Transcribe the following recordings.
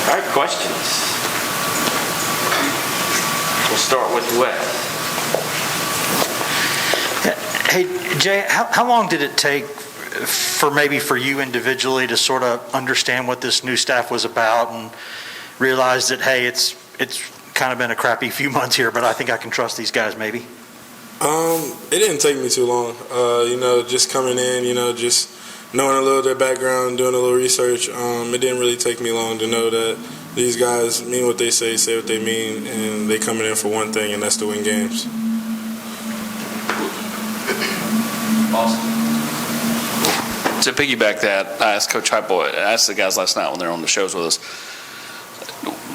All right, questions. We'll start with Wes. Hey, Jay, how long did it take for you individually to sort of understand what this new staff was about and realize that, hey, it's kind of been a crappy few months here, but I think I can trust these guys maybe? It didn't take me too long. Just coming in, just knowing a little of their background, doing a little research. It didn't really take me long to know that these guys mean what they say what they mean, and they coming in for one thing, and that's to win games. Awesome. To piggyback that, I asked Coach Heupel, I asked the guys last night when they were on the shows with us.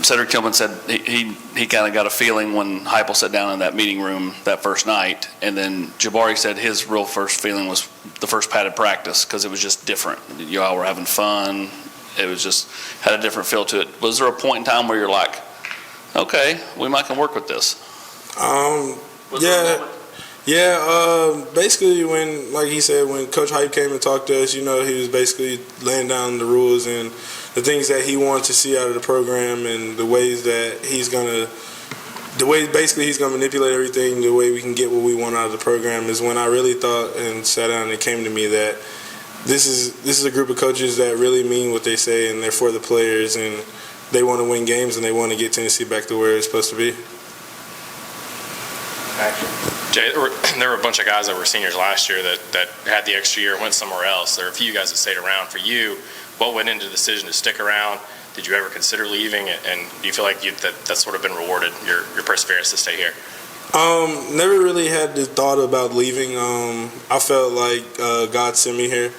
Cedric Tillman said he kind of got a feeling when Heupel sat down in that meeting room that first night, and then Jabari said his real first feeling was the first padded practice because it was just different. You all were having fun. It was just had a different feel to it. Was there a point in time where you're like, okay, we might can work with this? Basically when, like he said, when Coach Hype came and talked to us, he was basically laying down the rules and the things that he wanted to see out of the program and the ways that he's going to manipulate everything the way we can get what we want out of the program is when I really thought and sat down and it came to me that this is a group of coaches that really mean what they say and they're for the players and they want to win games and they want to get Tennessee back to where it's supposed to be. Jay, there were a bunch of guys that were seniors last year that had the extra year and went somewhere else. There are a few guys that stayed around. For you, what went into the decision to stick around? Did you ever consider leaving? And do you feel like that's sort of been rewarded, your perseverance to stay here? Never really had the thought about leaving. I felt like God sent me here,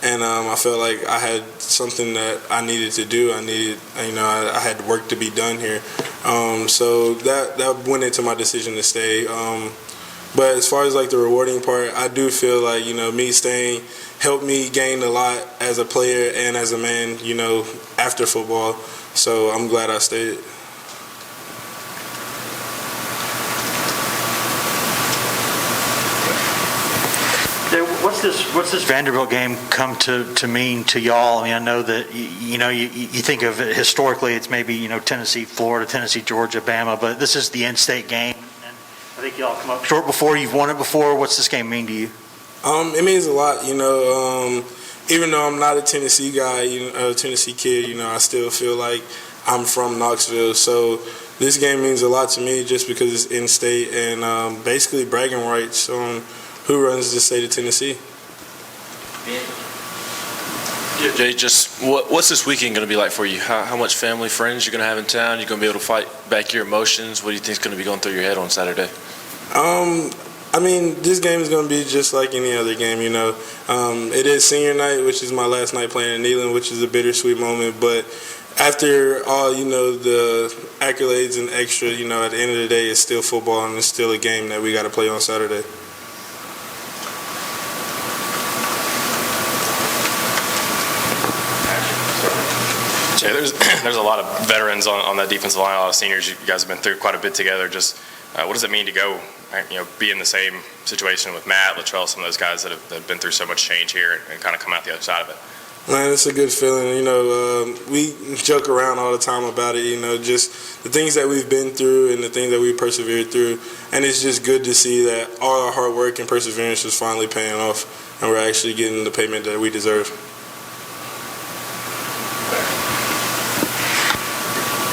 and I felt like I had something that I needed to do. I had work to be done here. So that went into my decision to stay. But as far as like the rewarding part, I do feel like, me staying helped me gain a lot as a player and as a man, after football. So I'm glad I stayed. What's this Vanderbilt game come to mean to y'all? I mean, I know that you think of it historically, it's maybe Tennessee, Florida, Tennessee, Georgia, Bama, but this is the in-state game. And I think y'all come up short before. You've won it before. What's this game mean to you? It means a lot. Even though I'm not a Tennessee guy, a Tennessee kid, I still feel like I'm from Knoxville. So this game means a lot to me just because it's in-state and basically bragging rights on who runs the state of Tennessee. Yeah, Jay, just what's this weekend going to be like for you? How much family, friends you're going to have in town? You're going to be able to fight back your emotions? What do you think is going to be going through your head on Saturday? This game is going to be just like any other game, It is senior night, which is my last night playing in Neyland, which is a bittersweet moment. But after all, the accolades and extra, at the end of the day, it's still football and it's still a game that we got to play on Saturday. Jay, there's a lot of veterans on that defensive line, a lot of seniors. You guys have been through quite a bit together. Just what does it mean to go, be in the same situation with Matt, Latrell, some of those guys that have been through so much change here and kind of come out the other side of it? Man, it's a good feeling. We joke around all the time about it, just the things that we've been through and the things that we persevered through. And it's just good to see that all our hard work and perseverance is finally paying off and we're actually getting the payment that we deserve.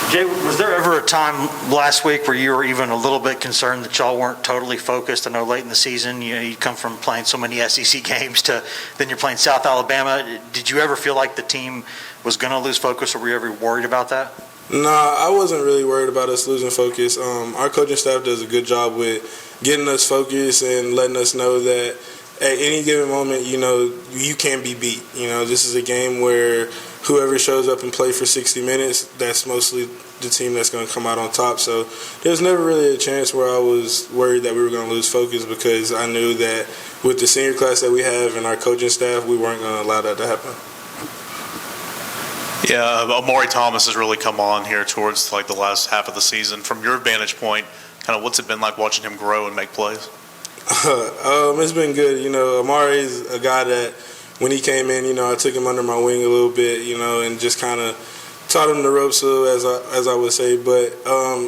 Jay, was there ever a time last week where you were even a little bit concerned that y'all weren't totally focused? I know late in the season, you come from playing so many SEC games to then you're playing South Alabama. Did you ever feel like the team was going to lose focus, or were you ever worried about that? No, I wasn't really worried about us losing focus. Our coaching staff does a good job with getting us focused and letting us know that at any given moment, you can be beat. This is a game where whoever shows up and play for 60 minutes, that's mostly the team that's going to come out on top. So there's never really a chance where I was worried that we were going to lose focus because I knew that with the senior class that we have and our coaching staff, we weren't going to allow that to happen. Yeah, Amari Thomas has really come on here towards the last half of the season. From your vantage point, kind of what's it been like watching him grow and make plays? It's been good. Amari is a guy that when he came in, I took him under my wing a little bit, and just kind of taught him the ropes, as I would say. But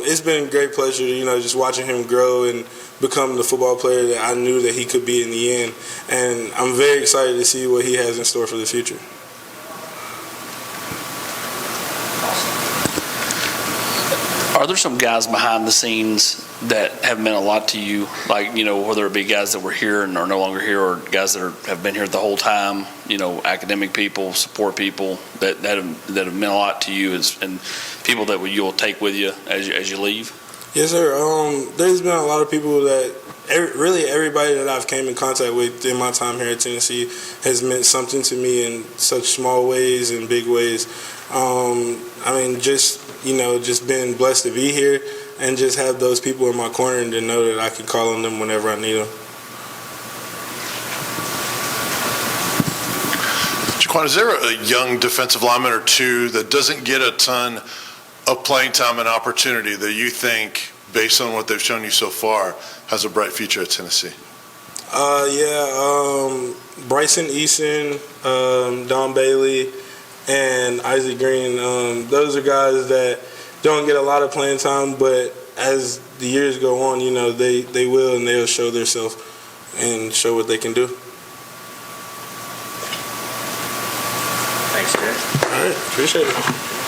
it's been a great pleasure, just watching him grow and become the football player that I knew that he could be in the end. And I'm very excited to see what he has in store for the future. Are there some guys behind the scenes that have meant a lot to you? Like, whether it be guys that were here and are no longer here, or guys that have been here the whole time, academic people, support people that have meant a lot to you, and people that you'll take with you as you leave? Yes, sir. There's been a lot of people that really everybody that I've came in contact with in my time here at Tennessee has meant something to me in such small ways and big ways. Just being blessed to be here and just have those people in my corner and to know that I can call on them whenever I need them. Jaquan, is there a young defensive lineman or two that doesn't get a ton of playing time and opportunity that you think, based on what they've shown you so far, has a bright future at Tennessee? Bryson Eason, Don Bailey, and Isaac Green. Those are guys that don't get a lot of playing time, but as the years go on, they will, and they'll show themselves and show what they can do. Thanks, Jay. All right, appreciate it.